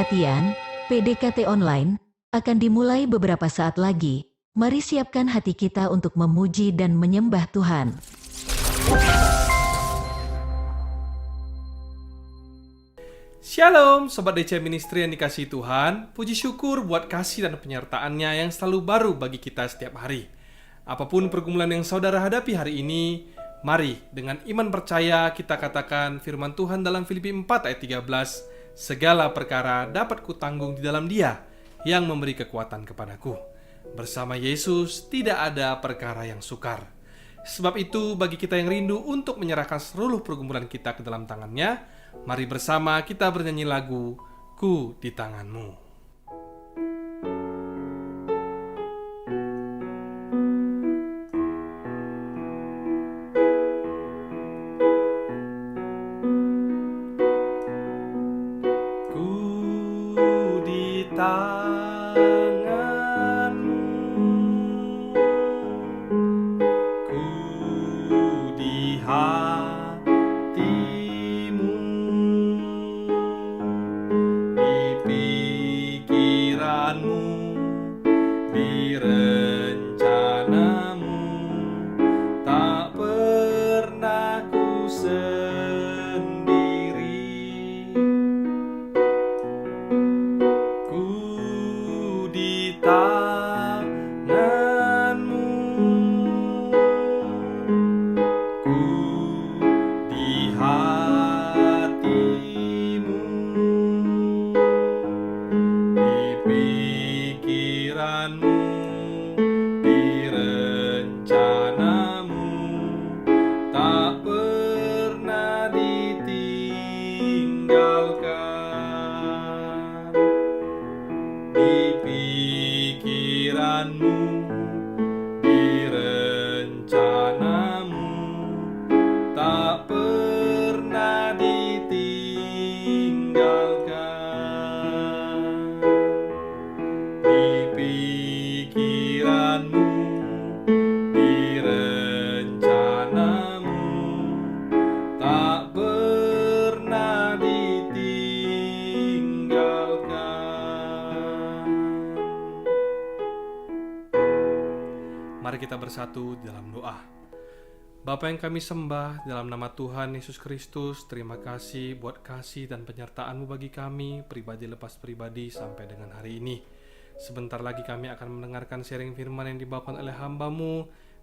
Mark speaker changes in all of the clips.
Speaker 1: Perhatian, PDKT online akan dimulai beberapa saat lagi. Mari siapkan hati kita untuk memuji dan menyembah Tuhan.
Speaker 2: Shalom Sobat DC Ministry yang dikasihi Tuhan. Puji syukur buat kasih dan penyertaannya yang selalu baru bagi kita setiap hari. Apapun pergumulan yang saudara hadapi hari ini, mari dengan iman percaya kita katakan firman Tuhan dalam Filipi 4 ayat 13, segala perkara dapat kutanggung di dalam Dia yang memberi kekuatan kepadaku. Bersama Yesus tidak ada perkara yang sukar. Sebab itu bagi kita yang rindu untuk menyerahkan seluruh pergumulan kita ke dalam tangannya, mari bersama kita bernyanyi lagu Ku di Tanganmu. Mari kita bersatu di dalam doa. Bapa yang kami sembah, dalam nama Tuhan Yesus Kristus, terima kasih buat kasih dan penyertaan-Mu bagi kami, pribadi lepas pribadi sampai dengan hari ini. Sebentar lagi kami akan mendengarkan sharing firman yang dibawakan oleh hamba-Mu.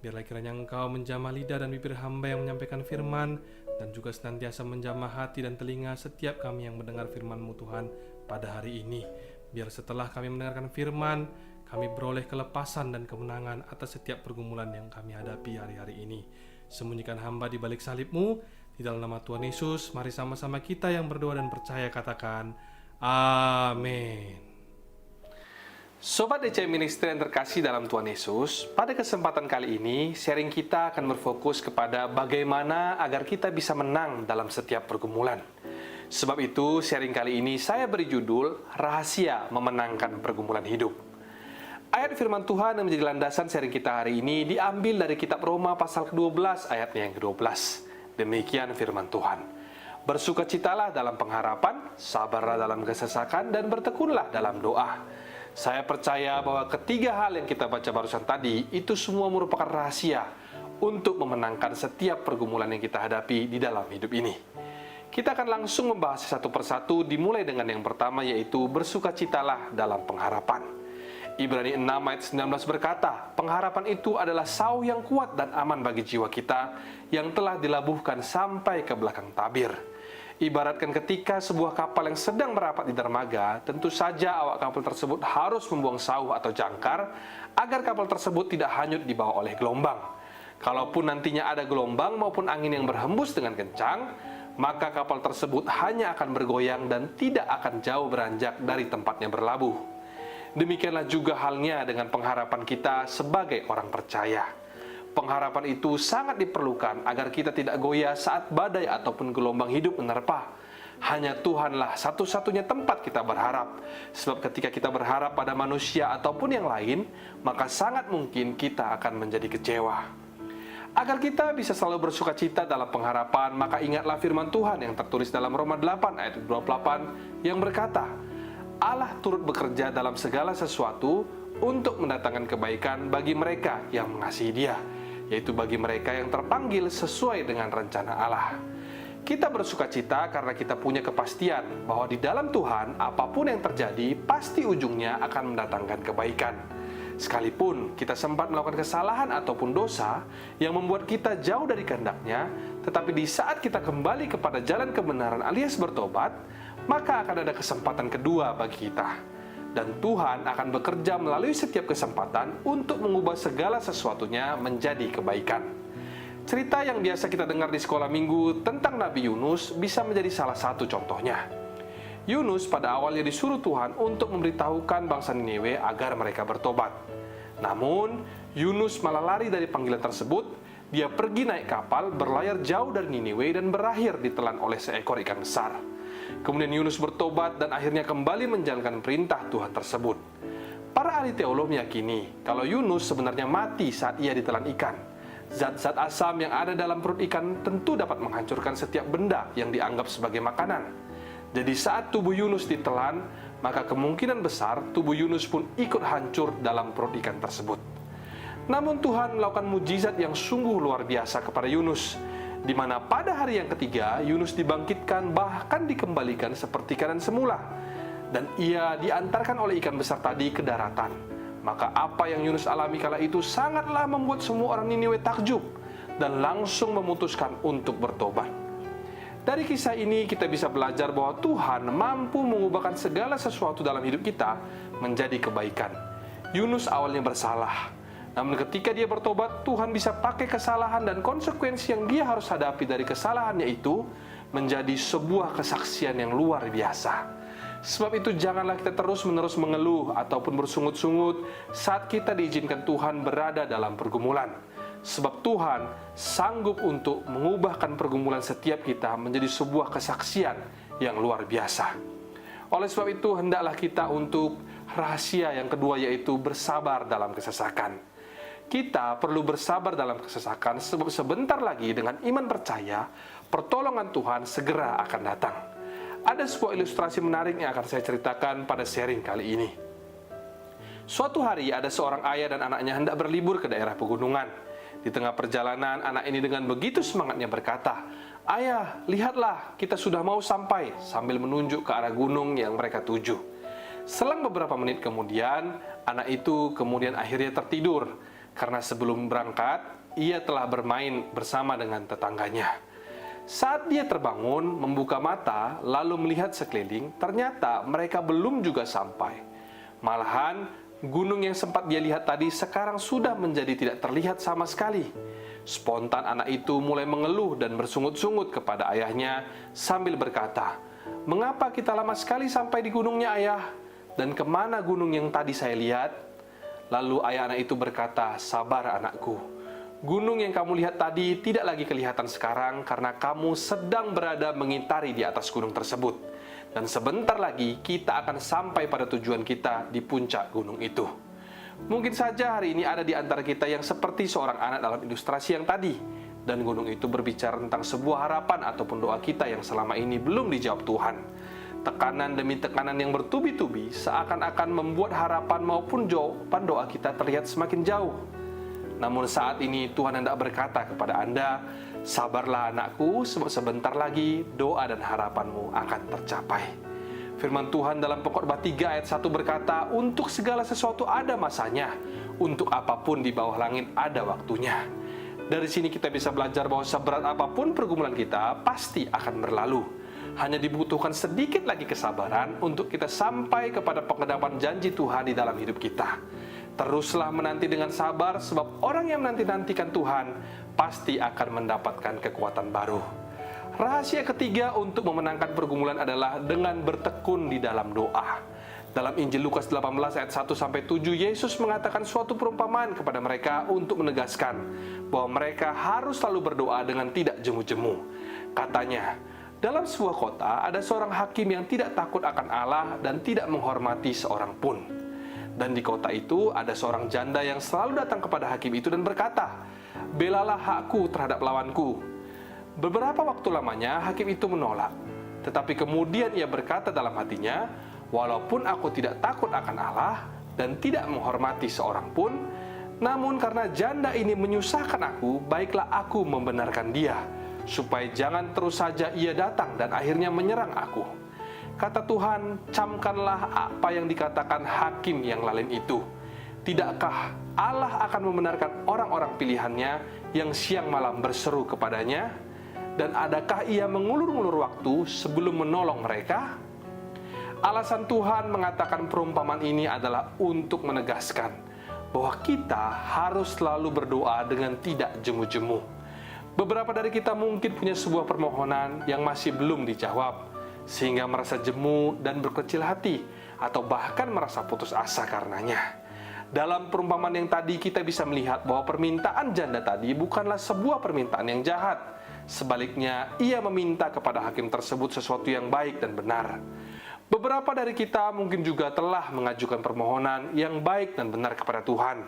Speaker 2: Biarlah kiranya Engkau menjamah lidah dan bibir hamba yang menyampaikan firman, dan juga senantiasa menjamah hati dan telinga setiap kami yang mendengar firman-Mu Tuhan pada hari ini. Biar setelah kami mendengarkan firman, kami beroleh kelepasan dan kemenangan atas setiap pergumulan yang kami hadapi hari-hari ini. Sembunyikan hamba di balik salib-Mu, di dalam nama Tuhan Yesus, mari sama-sama kita yang berdoa dan percaya katakan, Amin. Sobat DC Ministry yang terkasih dalam Tuhan Yesus, pada kesempatan kali ini, sharing kita akan berfokus kepada bagaimana agar kita bisa menang dalam setiap pergumulan. Sebab itu, sharing kali ini saya beri judul, Rahasia Memenangkan Pergumulan Hidup. Ayat firman Tuhan yang menjadi landasan sharing kita hari ini diambil dari kitab Roma pasal ke-12 ayatnya yang ke-12. Demikian firman Tuhan. Bersukacitalah dalam pengharapan, sabarlah dalam kesesakan, dan bertekunlah dalam doa. Saya percaya bahwa ketiga hal yang kita baca barusan tadi itu semua merupakan rahasia untuk memenangkan setiap pergumulan yang kita hadapi di dalam hidup ini. Kita akan langsung membahas satu persatu, dimulai dengan yang pertama, yaitu bersukacitalah dalam pengharapan. Ibrani 6 ayat 19 berkata, pengharapan itu adalah sau yang kuat dan aman bagi jiwa kita yang telah dilabuhkan sampai ke belakang tabir. Ibaratkan ketika sebuah kapal yang sedang merapat di dermaga, tentu saja awak kapal tersebut harus membuang sauh atau jangkar agar kapal tersebut tidak hanyut dibawa oleh gelombang. Kalaupun nantinya ada gelombang maupun angin yang berhembus dengan kencang, maka kapal tersebut hanya akan bergoyang dan tidak akan jauh beranjak dari tempatnya berlabuh. Demikianlah juga halnya dengan pengharapan kita sebagai orang percaya. Pengharapan itu sangat diperlukan agar kita tidak goyah saat badai ataupun gelombang hidup menerpa. Hanya Tuhanlah satu-satunya tempat kita berharap. Sebab ketika kita berharap pada manusia ataupun yang lain, maka sangat mungkin kita akan menjadi kecewa. Agar kita bisa selalu bersuka cita dalam pengharapan, maka ingatlah firman Tuhan yang tertulis dalam Roma 8 ayat 28 yang berkata, Allah turut bekerja dalam segala sesuatu untuk mendatangkan kebaikan bagi mereka yang mengasihi Dia, yaitu bagi mereka yang terpanggil sesuai dengan rencana Allah. Kita bersuka cita karena kita punya kepastian bahwa di dalam Tuhan apapun yang terjadi pasti ujungnya akan mendatangkan kebaikan. Sekalipun kita sempat melakukan kesalahan ataupun dosa yang membuat kita jauh dari kehendak-Nya, tetapi di saat kita kembali kepada jalan kebenaran alias bertobat, maka akan ada kesempatan kedua bagi kita. Dan Tuhan akan bekerja melalui setiap kesempatan untuk mengubah segala sesuatunya menjadi kebaikan. Cerita yang biasa kita dengar di sekolah minggu tentang Nabi Yunus bisa menjadi salah satu contohnya. Yunus pada awalnya disuruh Tuhan untuk memberitahukan bangsa Niniwe agar mereka bertobat. Namun, Yunus malah lari dari panggilan tersebut. Dia pergi naik kapal, berlayar jauh dari Niniwe dan berakhir ditelan oleh seekor ikan besar. Kemudian Yunus bertobat dan akhirnya kembali menjalankan perintah Tuhan tersebut. Para ahli teolog meyakini kalau Yunus sebenarnya mati saat ia ditelan ikan. Zat-zat asam yang ada dalam perut ikan tentu dapat menghancurkan setiap benda yang dianggap sebagai makanan. Jadi saat tubuh Yunus ditelan, maka kemungkinan besar tubuh Yunus pun ikut hancur dalam perut ikan tersebut. Namun Tuhan melakukan mujizat yang sungguh luar biasa kepada Yunus, di mana pada hari yang ketiga Yunus dibangkitkan bahkan dikembalikan seperti keadaan semula, dan ia diantarkan oleh ikan besar tadi ke daratan. Maka apa yang Yunus alami kala itu sangatlah membuat semua orang Niniwe takjub dan langsung memutuskan untuk bertobat. Dari kisah ini kita bisa belajar bahwa Tuhan mampu mengubahkan segala sesuatu dalam hidup kita menjadi kebaikan. Yunus awalnya bersalah, namun ketika dia bertobat, Tuhan bisa pakai kesalahan dan konsekuensi yang dia harus hadapi dari kesalahannya itu menjadi sebuah kesaksian yang luar biasa. Sebab itu janganlah kita terus-menerus mengeluh ataupun bersungut-sungut saat kita diizinkan Tuhan berada dalam pergumulan. Sebab Tuhan sanggup untuk mengubahkan pergumulan setiap kita menjadi sebuah kesaksian yang luar biasa. Oleh sebab itu hendaklah kita untuk rahasia yang kedua, yaitu bersabar dalam kesesakan. Kita perlu bersabar dalam kesesakan sebab sebentar lagi dengan iman percaya, pertolongan Tuhan segera akan datang. Ada sebuah ilustrasi menarik yang akan saya ceritakan pada sharing kali ini. Suatu hari ada seorang ayah dan anaknya hendak berlibur ke daerah pegunungan. Di tengah perjalanan, anak ini dengan begitu semangatnya berkata, "Ayah, lihatlah, kita sudah mau sampai," sambil menunjuk ke arah gunung yang mereka tuju. Selang beberapa menit kemudian, anak itu kemudian akhirnya tertidur, karena sebelum berangkat, ia telah bermain bersama dengan tetangganya. Saat dia terbangun, membuka mata, lalu melihat sekeliling, ternyata mereka belum juga sampai. Malahan, gunung yang sempat dia lihat tadi sekarang sudah menjadi tidak terlihat sama sekali. Spontan anak itu mulai mengeluh dan bersungut-sungut kepada ayahnya sambil berkata, "Mengapa kita lama sekali sampai di gunungnya, ayah? Dan kemana gunung yang tadi saya lihat?" Lalu ayah anak itu berkata, "Sabar anakku. Gunung yang kamu lihat tadi tidak lagi kelihatan sekarang karena kamu sedang berada mengitari di atas gunung tersebut. Dan sebentar lagi kita akan sampai pada tujuan kita di puncak gunung itu." Mungkin saja hari ini ada di antara kita yang seperti seorang anak dalam ilustrasi yang tadi. Dan gunung itu berbicara tentang sebuah harapan ataupun doa kita yang selama ini belum dijawab Tuhan. Tekanan demi tekanan yang bertubi-tubi seakan-akan membuat harapan maupun jawaban doa kita terlihat semakin jauh. Namun saat ini Tuhan hendak berkata kepada Anda, "Sabarlah anakku, sebab sebentar lagi doa dan harapanmu akan tercapai." Firman Tuhan dalam Pengkhotbah 3 ayat 1 berkata, "Untuk segala sesuatu ada masanya, untuk apapun di bawah langit ada waktunya." Dari sini kita bisa belajar bahwa seberat apapun pergumulan kita pasti akan berlalu. Hanya dibutuhkan sedikit lagi kesabaran untuk kita sampai kepada pengenapan janji Tuhan di dalam hidup kita. Teruslah menanti dengan sabar, sebab orang yang menanti-nantikan Tuhan pasti akan mendapatkan kekuatan baru. Rahasia ketiga untuk memenangkan pergumulan adalah dengan bertekun di dalam doa. Dalam Injil Lukas 18 ayat 1-7, Yesus mengatakan suatu perumpamaan kepada mereka untuk menegaskan bahwa mereka harus selalu berdoa dengan tidak jemu-jemu. Katanya, dalam sebuah kota ada seorang hakim yang tidak takut akan Allah dan tidak menghormati seorang pun. Dan di kota itu ada seorang janda yang selalu datang kepada hakim itu dan berkata, "Belalah hakku terhadap lawanku." Beberapa waktu lamanya hakim itu menolak. Tetapi kemudian ia berkata dalam hatinya, "Walaupun aku tidak takut akan Allah dan tidak menghormati seorang pun, namun karena janda ini menyusahkan aku, baiklah aku membenarkan dia, supaya jangan terus saja ia datang dan akhirnya menyerang aku." Kata Tuhan, camkanlah apa yang dikatakan hakim yang lalin itu. Tidakkah Allah akan membenarkan orang-orang pilihannya yang siang malam berseru kepadanya? Dan adakah ia mengulur-ulur waktu sebelum menolong mereka? Alasan Tuhan mengatakan perumpamaan ini adalah untuk menegaskan bahwa kita harus selalu berdoa dengan tidak jemu-jemu. Beberapa dari kita mungkin punya sebuah permohonan yang masih belum dijawab, sehingga merasa jemu dan berkecil hati, atau bahkan merasa putus asa karenanya. Dalam perumpamaan yang tadi kita bisa melihat bahwa permintaan janda tadi bukanlah sebuah permintaan yang jahat. Sebaliknya, ia meminta kepada hakim tersebut sesuatu yang baik dan benar. Beberapa dari kita mungkin juga telah mengajukan permohonan yang baik dan benar kepada Tuhan,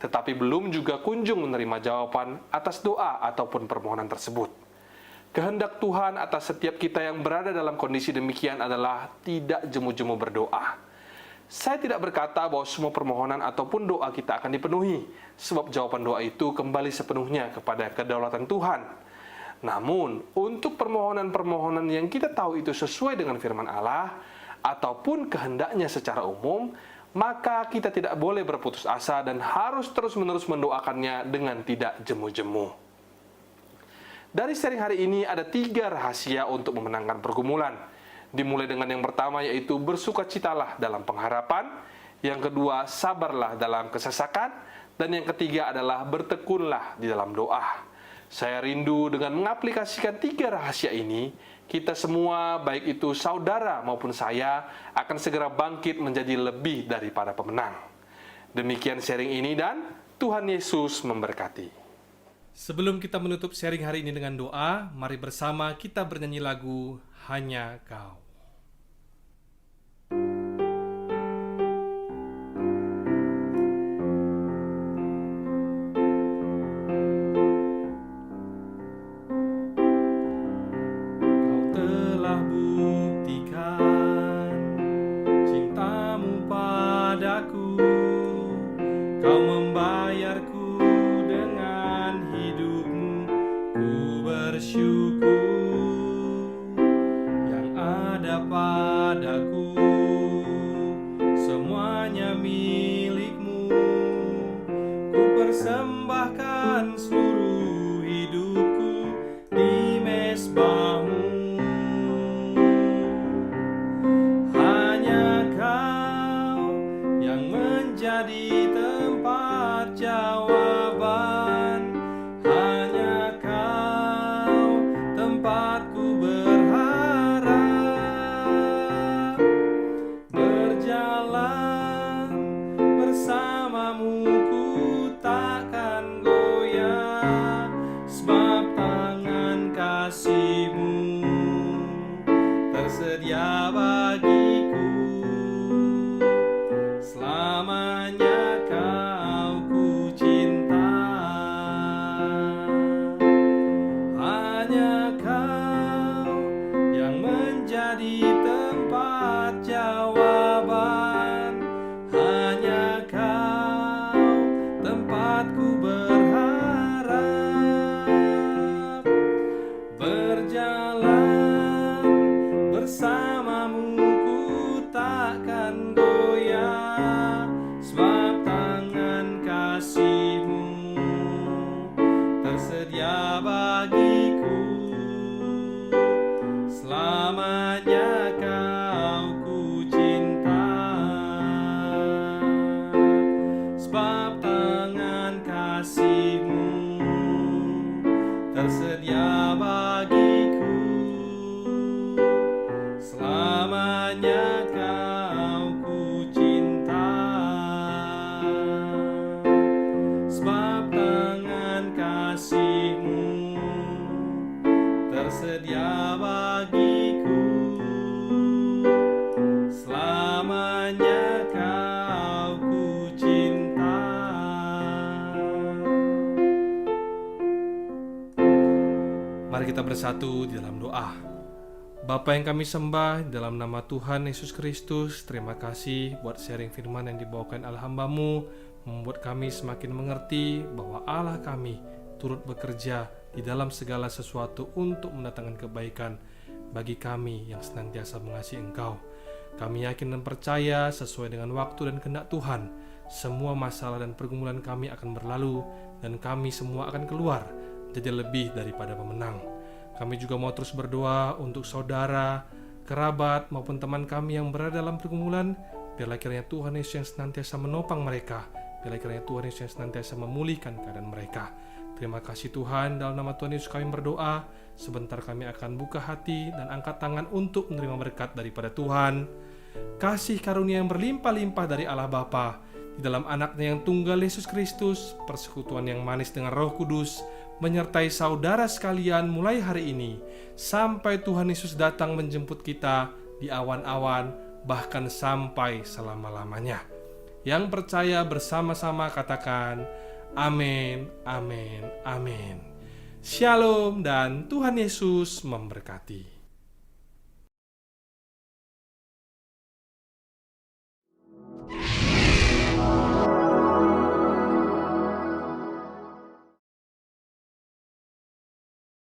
Speaker 2: tetapi belum juga kunjung menerima jawaban atas doa ataupun permohonan tersebut. Kehendak Tuhan atas setiap kita yang berada dalam kondisi demikian adalah tidak jemu-jemu berdoa. Saya tidak berkata bahwa semua permohonan ataupun doa kita akan dipenuhi, sebab jawaban doa itu kembali sepenuhnya kepada kedaulatan Tuhan. Namun, untuk permohonan-permohonan yang kita tahu itu sesuai dengan firman Allah, ataupun kehendaknya secara umum, maka kita tidak boleh berputus asa dan harus terus-menerus mendoakannya dengan tidak jemu-jemu. Dari sharing hari ini ada 3 rahasia untuk memenangkan pergumulan. Dimulai dengan yang pertama, yaitu bersukacitalah dalam pengharapan. Yang kedua, sabarlah dalam kesesakan. Dan yang ketiga adalah bertekunlah di dalam doa. Saya rindu dengan mengaplikasikan 3 rahasia ini, kita semua, baik itu saudara maupun saya, akan segera bangkit menjadi lebih daripada pemenang. Demikian sharing ini dan Tuhan Yesus memberkati. Sebelum kita menutup sharing hari ini dengan doa, mari bersama kita bernyanyi lagu Hanya Kau. Kau membayarku dengan hidupmu, ku bersyukur. Yang ada padaku semuanya milikmu, ku persembahkan seluruh hidupku di mezbahmu. Hanya Kau yang menjadi tempat jawaban, hanya Kau tempatku berharap. Berjalan bersamamu ku takkan goyah, sebab tangan kasih-Mu tersedia bagiku. Selamanya Kau ku cinta. Mari kita bersatu di dalam doa. Bapa yang kami sembah, dalam nama Tuhan Yesus Kristus, terima kasih buat sharing firman yang dibawakan oleh hamba-Mu, membuat kami semakin mengerti bahwa Allah kami turut bekerja di dalam segala sesuatu untuk mendatangkan kebaikan bagi kami yang senantiasa mengasihi Engkau. Kami yakin dan percaya sesuai dengan waktu dan kehendak Tuhan, semua masalah dan pergumulan kami akan berlalu dan kami semua akan keluar jadi lebih daripada pemenang. Kami juga mau terus berdoa untuk saudara, kerabat, maupun teman kami yang berada dalam pergumulan. Biarlah kiranya Tuhan Yesus yang senantiasa menopang mereka. Biarlah kiranya Tuhan Yesus yang senantiasa memulihkan keadaan mereka. Terima kasih Tuhan, dalam nama Tuhan Yesus kami berdoa. Sebentar kami akan buka hati dan angkat tangan untuk menerima berkat daripada Tuhan. Kasih karunia yang berlimpah-limpah dari Allah Bapa, di dalam anaknya yang tunggal Yesus Kristus, persekutuan yang manis dengan Roh Kudus, menyertai saudara sekalian mulai hari ini, sampai Tuhan Yesus datang menjemput kita di awan-awan, bahkan sampai selama-lamanya. Yang percaya bersama-sama katakan, amin, amin, amin. Shalom dan Tuhan Yesus memberkati.